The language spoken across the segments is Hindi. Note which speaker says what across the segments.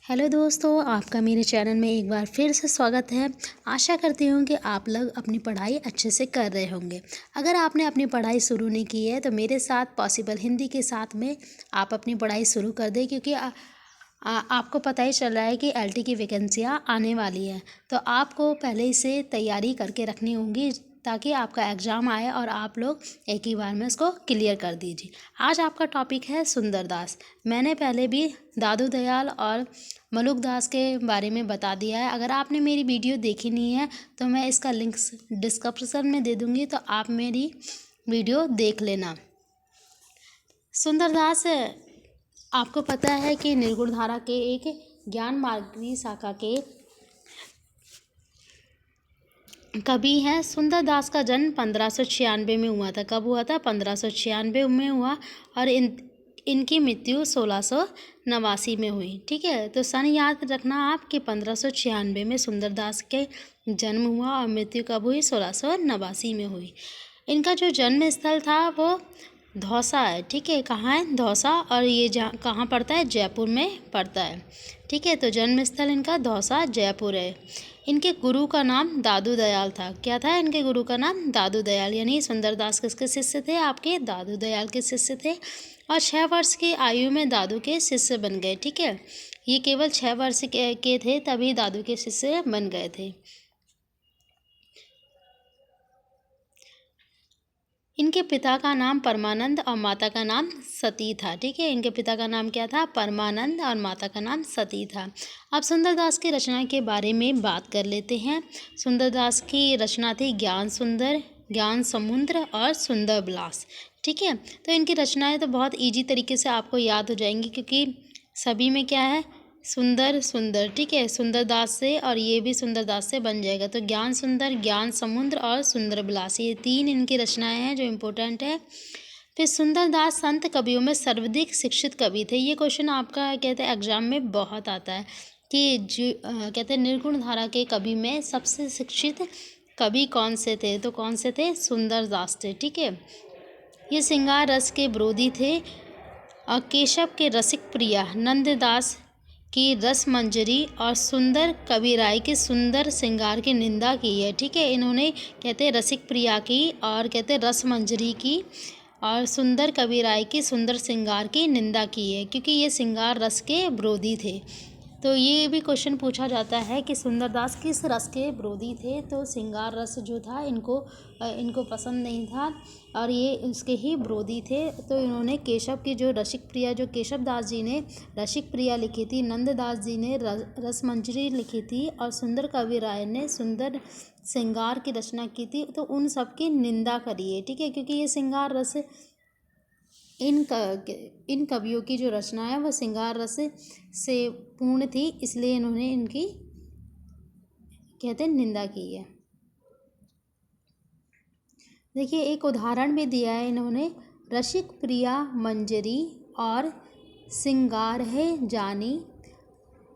Speaker 1: हेलो दोस्तों, आपका मेरे चैनल में एक बार फिर से स्वागत है। आशा करती हूँ कि आप लोग अपनी पढ़ाई अच्छे से कर रहे होंगे। अगर आपने अपनी पढ़ाई शुरू नहीं की है तो मेरे साथ पॉसिबल हिंदी के साथ में आप अपनी पढ़ाई शुरू कर दें, क्योंकि आपको पता ही चल रहा है कि एलटी की वैकेंसियाँ आने वाली हैं। तो आपको पहले से तैयारी करके रखनी होगी ताकि आपका एग्ज़ाम आए और आप लोग एक ही बार में उसको क्लियर कर दीजिए। आज आपका टॉपिक है सुंदरदास। मैंने पहले भी दादू दयाल और मलुकदास के बारे में बता दिया है। अगर आपने मेरी वीडियो देखी नहीं है तो मैं इसका लिंक डिस्क्रिप्शन में दे दूँगी, तो आप मेरी वीडियो देख लेना। सुंदरदास आपको पता है कि निर्गुण धारा के एक ज्ञान मार्गी शाखा के कवि हैं। सुंदरदास का जन्म 1596 में हुआ था। कब हुआ था? 1596 में हुआ। और इनकी मृत्यु 1689 में हुई। ठीक है, तो सन याद रखना आप कि 1596 में सुंदरदास के जन्म हुआ और मृत्यु कब हुई? 1689 में हुई। इनका जो जन्म स्थल था वो धौसा है। ठीक है, कहाँ है? धौसा। और ये कहाँ पड़ता है? जयपुर में पड़ता है। ठीक है, तो जन्म स्थल इनका धौसा जयपुर है। इनके गुरु का नाम दादू दयाल था। क्या था इनके गुरु का नाम? दादू दयाल। यानी सुंदरदास किसके शिष्य थे? आपके दादू दयाल के शिष्य थे। और 6 वर्ष की आयु में दादू के शिष्य बन गए। ठीक है, ये केवल 6 वर्ष के थे तभी दादू के शिष्य बन गए थे। इनके पिता का नाम परमानंद और माता का नाम सती था। ठीक है, इनके पिता का नाम क्या था? परमानंद, और माता का नाम सती था। अब सुंदरदास की रचना के बारे में बात कर लेते हैं। सुंदरदास की रचना थी ज्ञान सुंदर, ज्ञान समुद्र और सुंदर विलास। ठीक है, तो इनकी रचनाएं तो बहुत ईजी तरीके से आपको याद हो जाएंगी, क्योंकि सभी में क्या है? सुंदर सुंदर। ठीक है, सुंदरदास से, और ये भी सुंदरदास से बन जाएगा। तो ज्ञान सुंदर, ज्ञान समुद्र और सुंदर विलास, ये 3 इनकी रचनाएं हैं जो इम्पोर्टेंट है। फिर सुंदरदास संत कवियों में सर्वाधिक शिक्षित कवि थे। ये क्वेश्चन आपका कहते हैं एग्जाम में बहुत आता है कि कहते हैं निर्गुण धारा के कवि में सबसे शिक्षित कवि कौन से थे? तो कौन से थे? सुंदरदास थे। ठीक है, ये श्रृंगार रस के विरोधी थे और केशव के रसिक प्रिया, नंददास की रस मंजरी और सुंदर कविराय के सुंदर श्रृंगार की निंदा की है। ठीक है, इन्होंने कहते हैं रसिक प्रिया की और कहते हैं रस मंजरी की और सुंदर कविराय की सुंदर श्रृंगार की निंदा की है, क्योंकि ये श्रृंगार रस के विरोधी थे। तो ये भी क्वेश्चन पूछा जाता है कि सुंदरदास किस रस के विरोधी थे? तो श्रृंगार रस जो था इनको पसंद नहीं था और ये उसके ही विरोधी थे। तो इन्होंने केशव की जो रसिक प्रिया, जो केशव दास जी ने रसिक प्रिया लिखी थी, नंददास जी ने रसमंजरी लिखी थी और सुंदर कविराय ने सुंदर श्रृंगार की रचना की थी, तो उन सब की निंदा करी है। ठीक है, क्योंकि ये श्रृंगार रस इन कवियों की जो रचना है वह श्रृंगार रस से पूर्ण थी, इसलिए इन्होंने इनकी कहते हैं निंदा की है। देखिए, एक उदाहरण भी दिया है इन्होंने, रसिक प्रिया मंजरी और श्रृंगार है जानी,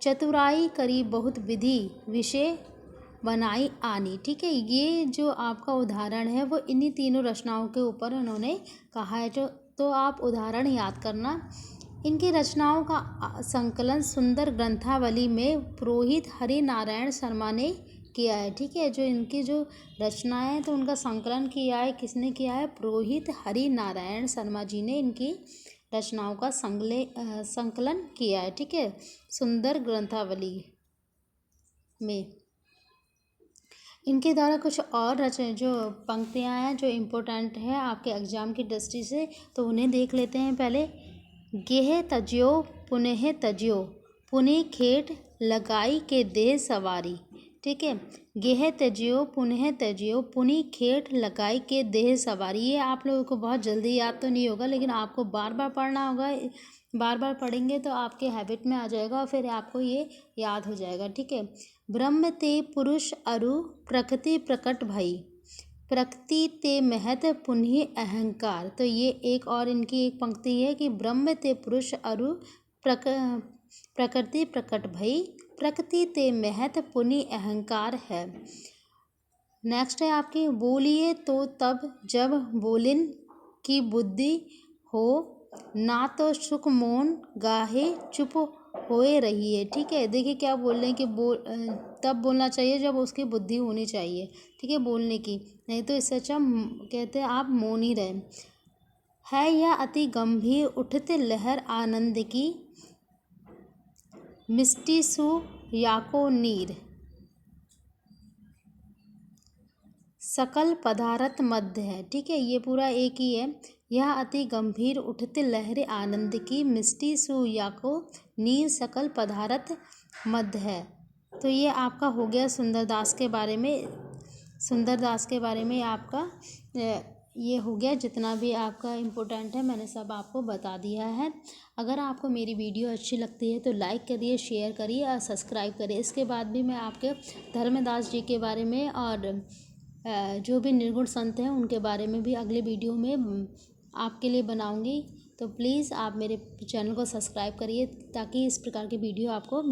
Speaker 1: चतुराई करी बहुत विधि विषय बनाई आनी। ठीक है, ये जो आपका उदाहरण है वो इन्हीं तीनों रचनाओं के ऊपर उन्होंने कहा है। तो आप उदाहरण याद करना। इनकी रचनाओं का संकलन सुंदर ग्रंथावली में पुरोहित हरि नारायण शर्मा ने किया है। ठीक है, जो इनकी जो रचनाएं हैं तो उनका संकलन किया है, किसने किया है? पुरोहित हरि नारायण शर्मा जी ने इनकी रचनाओं का संकलन किया है। ठीक है, सुंदर ग्रंथावली में इनके द्वारा कुछ और जो पंक्तियाँ हैं जो इम्पोर्टेंट है आपके एग्ज़ाम की दृष्टि से, तो उन्हें देख लेते हैं पहले। गेह तज्यो पुनः तज्यो, पुनि खेट लगाई के देह सवारी। ठीक है, गेह तज्यो पुनः तज्यो, पुनि खेट लगाई के देह सवारी। ये आप लोगों को बहुत जल्दी याद तो नहीं होगा, लेकिन आपको बार बार पढ़ना होगा। बार बार पढ़ेंगे तो आपके हैबिट में आ जाएगा और फिर आपको ये याद हो जाएगा। ठीक है, ब्रह्म ते पुरुष अरु प्रकृति प्रकट भई, प्रकृति ते महत पुनि अहंकार। तो ये एक और इनकी एक पंक्ति है कि ब्रह्म ते पुरुष अरु प्रकृति प्रकट भई, प्रकृति ते महत पुनि अहंकार है। नेक्स्ट है आपकी, बोलिए तो तब जब बोलिन की बुद्धि हो, ना तो सुख मौन गाहे चुप होए रही है। ठीक है, देखिए क्या बोल रहे हैं कि तब बोलना चाहिए जब उसकी बुद्धि होनी चाहिए, ठीक है, बोलने की। नहीं तो इससे अच्छा कहते हैं आप मौन ही रहे। है यह अति गंभीर उठते लहर आनंद की, मिष्टि सु याको नीर, सकल पदारथ मध्य है। ठीक है, ये पूरा एक ही है। यह अति गंभीर उठते लहर आनंद की, मिष्टि सु याको नीर, सकल पदारथ मध्य है। तो ये आपका हो गया सुंदरदास के बारे में। सुंदरदास के बारे में आपका ये हो गया। जितना भी आपका इम्पोर्टेंट है मैंने सब आपको बता दिया है। अगर आपको मेरी वीडियो अच्छी लगती है तो लाइक करिए, शेयर करिए और सब्सक्राइब करिए। इसके बाद भी मैं आपके धर्मदास जी के बारे में और जो भी निर्गुण संत हैं उनके बारे में भी अगले वीडियो में आपके लिए बनाऊंगी। तो प्लीज़ आप मेरे चैनल को सब्सक्राइब करिए ताकि इस प्रकार की वीडियो आपको